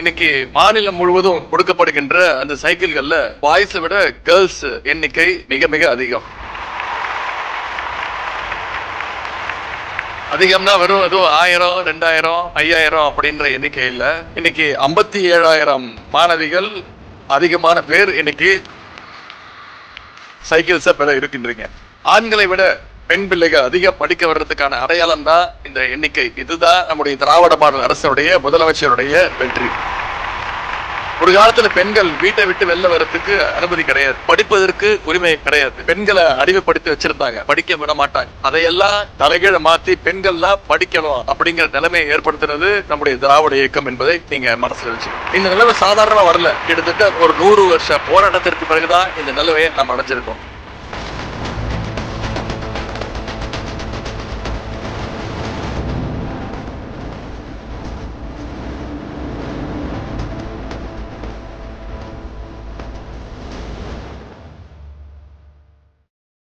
இன்னைக்கு மாநிலம் முழுவதும் கொடுக்கப்படுகின்ற அந்த சைக்கிள்கள்ல பாய்ஸை விட கேர்ள்ஸ் எண்ணிக்கை மிக மிக அதிகம். அதிகம்னா வெறும் ஏதோ 1000, 2000, 5000 அப்படின்ற எண்ணிக்கை இல்ல. இன்னைக்கு 57,000 மாணவிகள் அதிகமான பேர் இன்னைக்கு சைக்கிள்ஸை பெற இருக்கின்றீங்க. ஆண்களை விட பெண் பிள்ளைகள் அதிகம் படிக்க வர்றதுக்கான அடையாளம் தான் இந்த எண்ணிக்கை. இதுதான் நம்முடைய திராவிட மாடல் அரசுடைய முதலமைச்சருடைய வெற்றி. ஒரு காலத்துல பெண்கள் வீட்டை விட்டு வெளில வர்றதுக்கு அனுமதி கிடையாது, படிப்பதற்கு உரிமை கிடையாது, பெண்களை அறிவுப்படுத்தி வச்சிருந்தாங்க, படிக்க விட மாட்டாங்க. அதையெல்லாம் தலைகீழ மாத்தி பெண்கள்லாம் படிக்கணும் அப்படிங்கிற நிலைமையை ஏற்படுத்துறது நம்முடைய திராவிட இயக்கம் என்பதை நீங்க மனசுல வச்சு. இந்த நிலைமை சாதாரணமா வரல, கிட்டத்தட்ட ஒரு 100 வருஷ போராட்டத்திற்கு பிறகுதான் இந்த நிலைமையை நாம் அடைஞ்சிருக்கோம்.